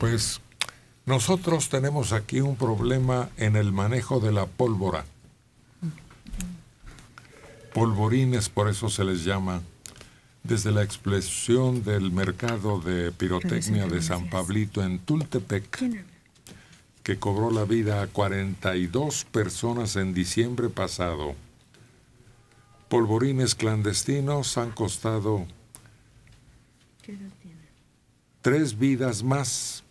Pues nosotros tenemos aquí un problema en el manejo de la pólvora. Polvorines, por eso se les llama. Desde la explosión del mercado de pirotecnia de San Pablito en Tultepec, que cobró la vida a 42 personas en diciembre pasado. Polvorines clandestinos han costado 3 vidas más.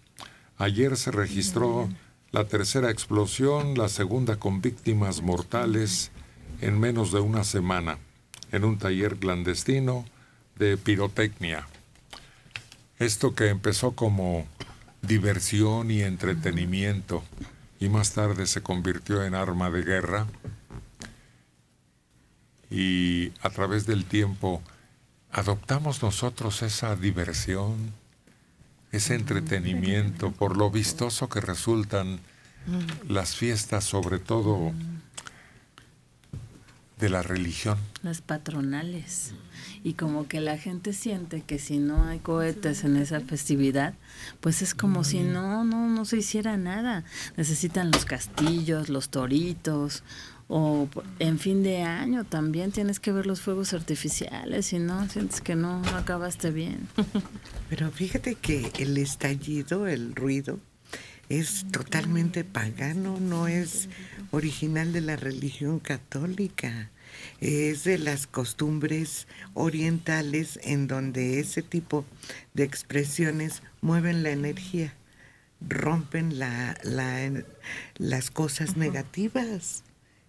Ayer se registró la tercera explosión, la segunda con víctimas mortales en menos de una semana, en un taller clandestino de pirotecnia. Esto que empezó como diversión y entretenimiento y más tarde se convirtió en arma de guerra, y a través del tiempo adoptamos nosotros esa diversión, ese entretenimiento, por lo vistoso que resultan las fiestas, sobre todo de la religión. Las patronales. Y como que la gente siente que si no hay cohetes en esa festividad, pues es como si no se hiciera nada. Necesitan los castillos, los toritos, o en fin de año también tienes que ver los fuegos artificiales, si no, sientes que no acabaste bien. Pero fíjate que el estallido, el ruido, es totalmente pagano, no es original de la religión católica. Es de las costumbres orientales en donde ese tipo de expresiones mueven la energía, rompen las cosas negativas,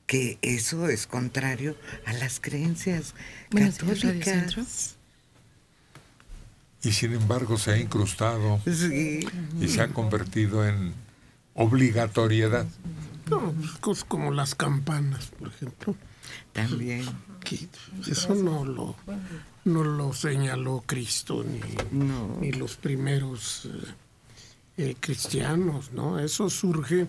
que eso es contrario a las creencias católicas. Y sin embargo se ha incrustado, sí, y se ha convertido en obligatoriedad. No, cosas como las campanas, por ejemplo. También. Que eso no lo señaló Cristo ni los primeros cristianos, ¿no? Eso surge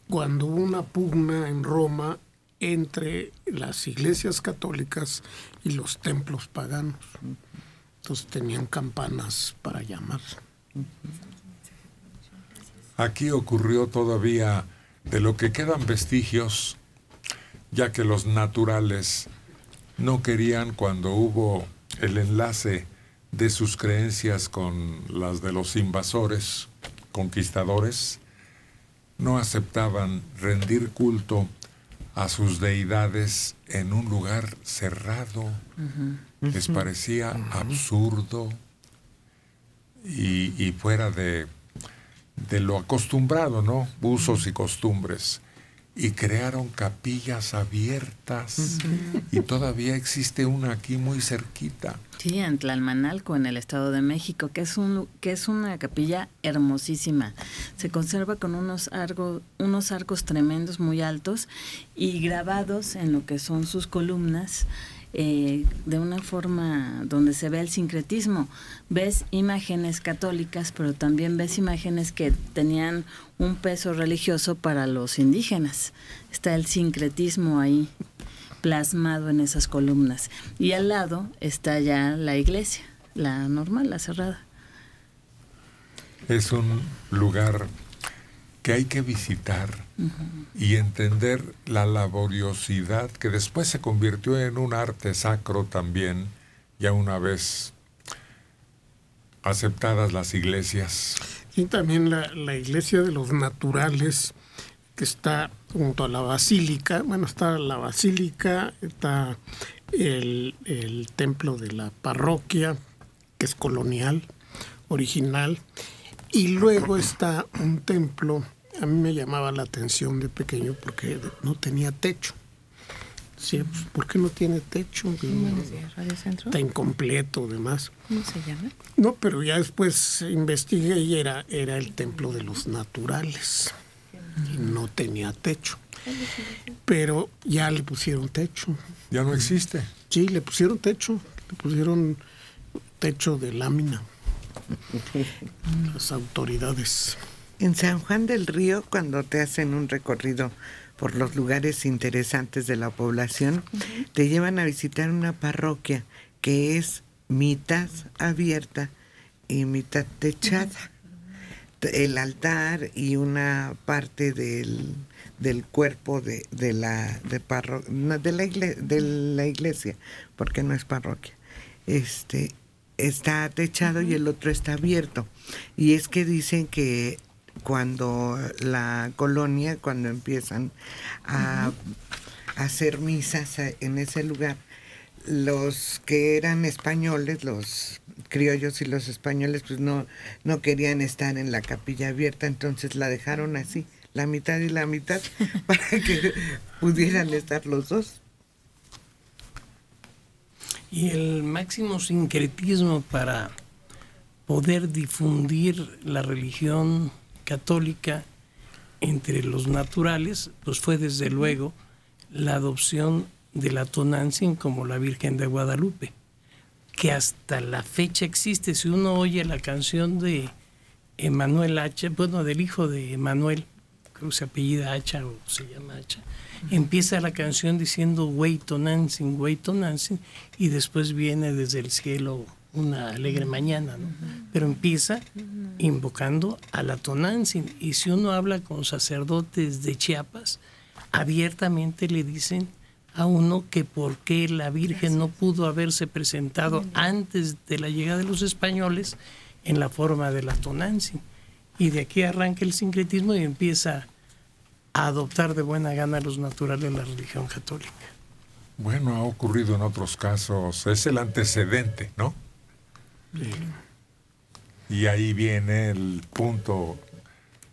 cuando hubo una pugna en Roma entre las iglesias católicas y los templos paganos. Entonces tenían campanas para llamar. Aquí ocurrió todavía, de lo que quedan vestigios, ya que los naturales no querían, cuando hubo el enlace de sus creencias con las de los invasores, conquistadores, no aceptaban rendir culto a sus deidades en un lugar cerrado. Les parecía absurdo y fuera de lo acostumbrado, ¿no? Usos y costumbres. Y crearon capillas abiertas. Y todavía existe una aquí muy cerquita. Sí, en Tlalmanalco, en el Estado de México, que es una capilla hermosísima. Se conserva con unos arcos tremendos, muy altos, y grabados en lo que son sus columnas, de una forma donde se ve el sincretismo. Ves imágenes católicas, pero también ves imágenes que tenían un peso religioso para los indígenas. Está el sincretismo ahí plasmado en esas columnas. Y al lado está ya la iglesia, la normal, la cerrada. Es un lugar que hay que visitar y entender la laboriosidad que después se convirtió en un arte sacro también, ya una vez aceptadas las iglesias. Y también la iglesia de los naturales, que está junto a la basílica. Bueno, está la basílica, está el templo de la parroquia, que es colonial, original, y luego está un templo. A mí me llamaba la atención de pequeño porque no tenía techo. Sí, pues, ¿por qué no tiene techo? ¿Radio Centro? Está incompleto, además. ¿Cómo se llama? No, pero ya después investigué y era el templo de los naturales. Y no tenía techo. Pero ya le pusieron techo. ¿Ya no existe? Sí, le pusieron techo. Le pusieron techo de lámina. Las autoridades. En San Juan del Río, cuando te hacen un recorrido por los lugares interesantes de la población, te llevan a visitar una parroquia que es mitad abierta y mitad techada. el altar y una parte del cuerpo de la iglesia, porque no es parroquia. Está techado y el otro está abierto. Y es que dicen que cuando la colonia, cuando empiezan a hacer misas en ese lugar, los que eran españoles, los criollos y los españoles, pues no querían estar en la capilla abierta, entonces la dejaron así, la mitad y la mitad, para que pudieran estar los dos. Y el máximo sincretismo para poder difundir la religión católica entre los naturales, pues fue desde luego la adopción de la Tonantzin como la Virgen de Guadalupe, que hasta la fecha existe. Si uno oye la canción de Emanuel Hacha, bueno, del hijo de Emanuel, creo que se apellida Hacha o se llama Hacha, empieza la canción diciendo Güey Tonantzin, y después viene desde el cielo una alegre mañana, ¿no? Pero empieza invocando a la Tonantzin, y si uno habla con sacerdotes de Chiapas, abiertamente le dicen a uno que por qué la Virgen no pudo haberse presentado antes de la llegada de los españoles en la forma de la Tonantzin. Y de aquí arranca el sincretismo y empieza a adoptar de buena gana los naturales la religión católica. Bueno, ha ocurrido en otros casos, es el antecedente, ¿no? Sí. Y ahí viene el punto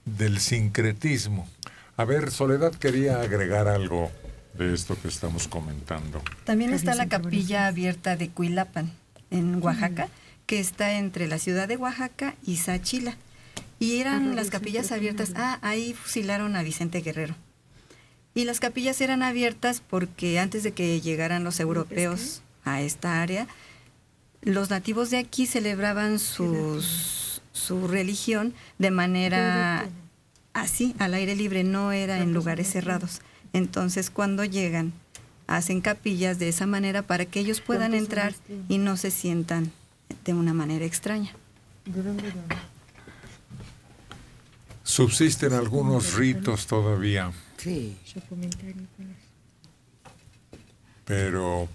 del sincretismo. A ver, Soledad quería agregar algo de esto que estamos comentando. También está la capilla abierta de Cuilapan, en Oaxaca, que está entre la ciudad de Oaxaca y Sáchila. Y eran las capillas abiertas. Ahí fusilaron a Vicente Guerrero. Y las capillas eran abiertas porque antes de que llegaran los europeos a esta área, los nativos de aquí celebraban su religión de manera así, al aire libre, no era en lugares cerrados. Entonces, cuando llegan, hacen capillas de esa manera para que ellos puedan entrar y no se sientan de una manera extraña. Subsisten algunos ritos todavía. Sí. Pero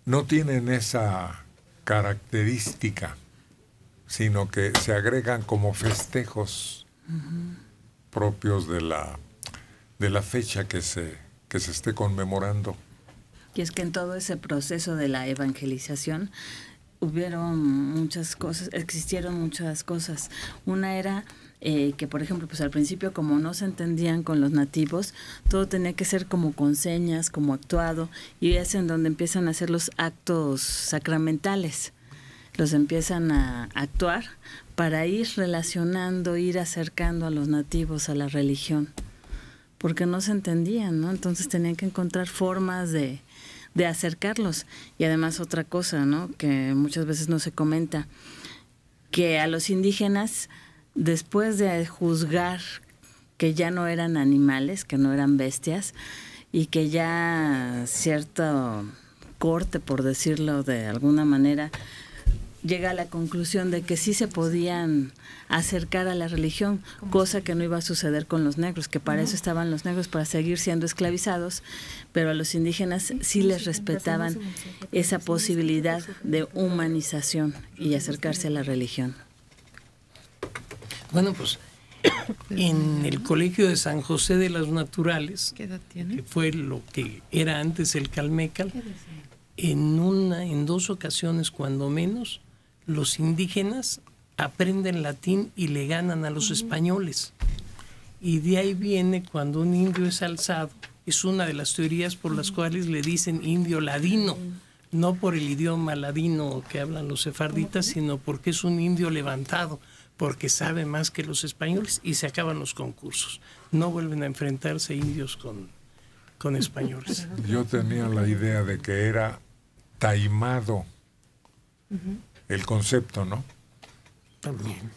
no tienen esa característica, sino que se agregan como festejos propios de la fecha que se esté conmemorando. Y es que en todo ese proceso de la evangelización existieron muchas cosas. Una era que, por ejemplo, pues al principio, como no se entendían con los nativos, todo tenía que ser como con señas, como actuado, y es en donde empiezan a hacer los actos sacramentales. Los empiezan a actuar para ir relacionando, ir acercando a los nativos a la religión, porque no se entendían, ¿no? Entonces tenían que encontrar formas de acercarlos. Y además otra cosa, ¿no?, que muchas veces no se comenta, que a los indígenas, después de juzgar que ya no eran animales, que no eran bestias, y que ya cierto corte, por decirlo de alguna manera, llega a la conclusión de que sí se podían acercar a la religión, cosa que no iba a suceder con los negros, que para eso estaban los negros, para seguir siendo esclavizados, pero a los indígenas sí les respetaban esa posibilidad de humanización y acercarse a la religión. Bueno, pues en el Colegio de San José de las Naturales, ¿qué edad tiene? que fue lo que era antes el Calmecal, en 2 ocasiones cuando menos, los indígenas aprenden latín y le ganan a los españoles. Y de ahí viene cuando un indio es alzado, es una de las teorías por las cuales le dicen indio ladino, no por el idioma ladino que hablan los sefarditas, sino porque es un indio levantado, porque sabe más que los españoles, y se acaban los concursos. No vuelven a enfrentarse indios con españoles. Yo tenía la idea de que era taimado el concepto, ¿no? También.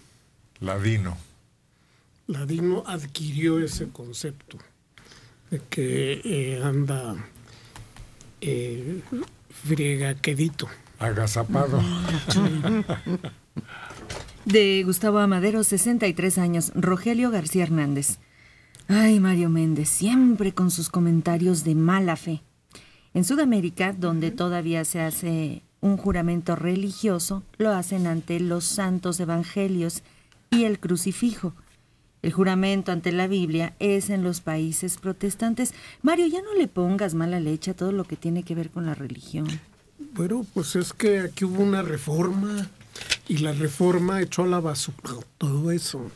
Ladino. Ladino adquirió ese concepto de que anda friegaquedito. Agazapado. De Gustavo Amadero, 63 años, Rogelio García Hernández. Ay, Mario Méndez, siempre con sus comentarios de mala fe. En Sudamérica, donde todavía se hace un juramento religioso, lo hacen ante los santos evangelios y el crucifijo. El juramento ante la Biblia es en los países protestantes. Mario, ya no le pongas mala leche a todo lo que tiene que ver con la religión. Bueno, pues es que aquí hubo una reforma y la reforma echó a la basura todo eso.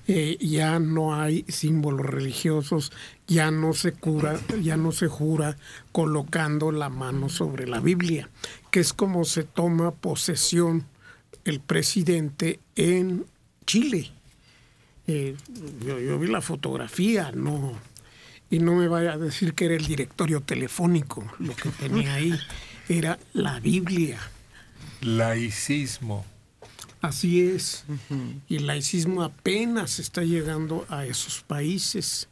Ya no hay símbolos religiosos, ya no se jura colocando la mano sobre la Biblia, que es como se toma posesión el presidente en Chile. Yo vi la fotografía, y no me vaya a decir que era el directorio telefónico, lo que tenía ahí era la Biblia. Laicismo. Así es. Y el laicismo apenas está llegando a esos países.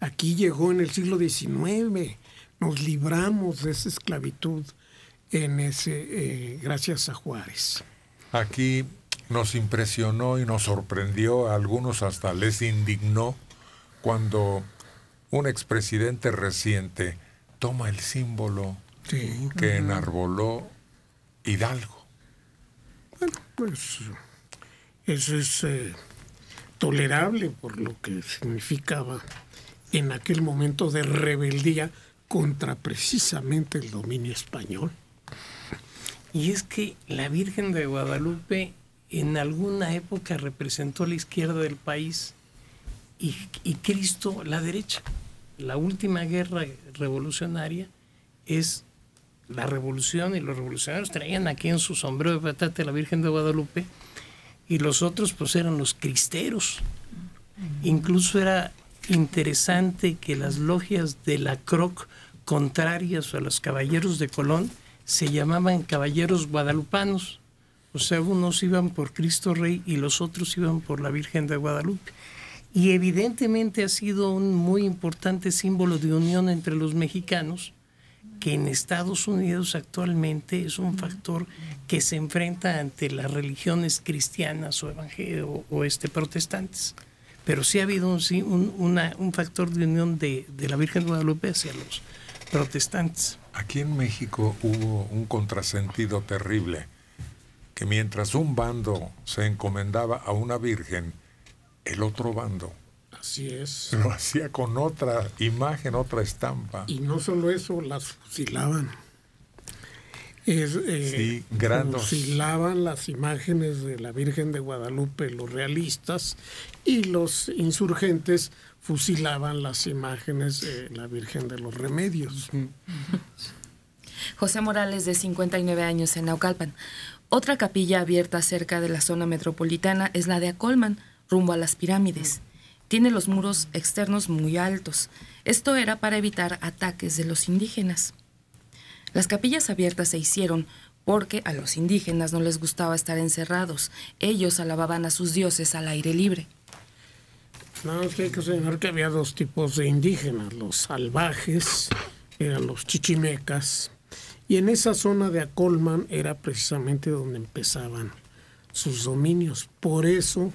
Aquí llegó en el siglo XIX. Nos libramos de esa esclavitud gracias a Juárez. Aquí nos impresionó y nos sorprendió, a algunos hasta les indignó, cuando un expresidente reciente toma el símbolo que enarboló Hidalgo. Bueno, pues eso es tolerable por lo que significaba en aquel momento de rebeldía contra precisamente el dominio español. Y es que la Virgen de Guadalupe en alguna época representó la izquierda del país y Cristo la derecha. La última guerra revolucionaria es la revolución, y los revolucionarios traían aquí en su sombrero de petate a la Virgen de Guadalupe, y los otros pues eran los cristeros. Incluso era interesante que las logias de la CROC contrarias a los caballeros de Colón se llamaban caballeros guadalupanos. O sea, unos iban por Cristo Rey y los otros iban por la Virgen de Guadalupe. Y evidentemente ha sido un muy importante símbolo de unión entre los mexicanos, que en Estados Unidos actualmente es un factor que se enfrenta ante las religiones cristianas o protestantes. Pero sí ha habido un factor de unión de la Virgen de Guadalupe hacia los protestantes. Aquí en México hubo un contrasentido terrible, que mientras un bando se encomendaba a una virgen, el otro bando Así es. lo hacía con otra imagen, otra estampa. Y no solo eso, las fusilaban. Sí, grandes. Fusilaban las imágenes de la Virgen de Guadalupe, los realistas, y los insurgentes fusilaban las imágenes de la Virgen de los Remedios. José Morales, de 59 años, en Naucalpan. Otra capilla abierta cerca de la zona metropolitana es la de Acolman, rumbo a las pirámides. Tiene los muros externos muy altos. Esto era para evitar ataques de los indígenas. Las capillas abiertas se hicieron porque a los indígenas no les gustaba estar encerrados. Ellos alababan a sus dioses al aire libre. No, es que hay que señalar que había dos tipos de indígenas. Los salvajes, eran los chichimecas, y en esa zona de Acolman era precisamente donde empezaban sus dominios. Por eso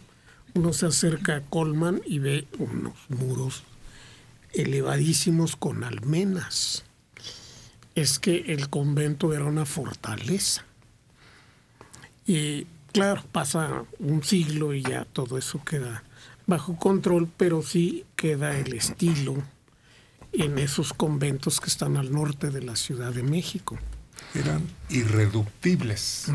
uno se acerca a Acolman y ve unos muros elevadísimos con almenas. Es que el convento era una fortaleza. Y claro, pasa un siglo y ya todo eso queda bajo control, pero sí queda el estilo en esos conventos que están al norte de la Ciudad de México. Eran irreductibles.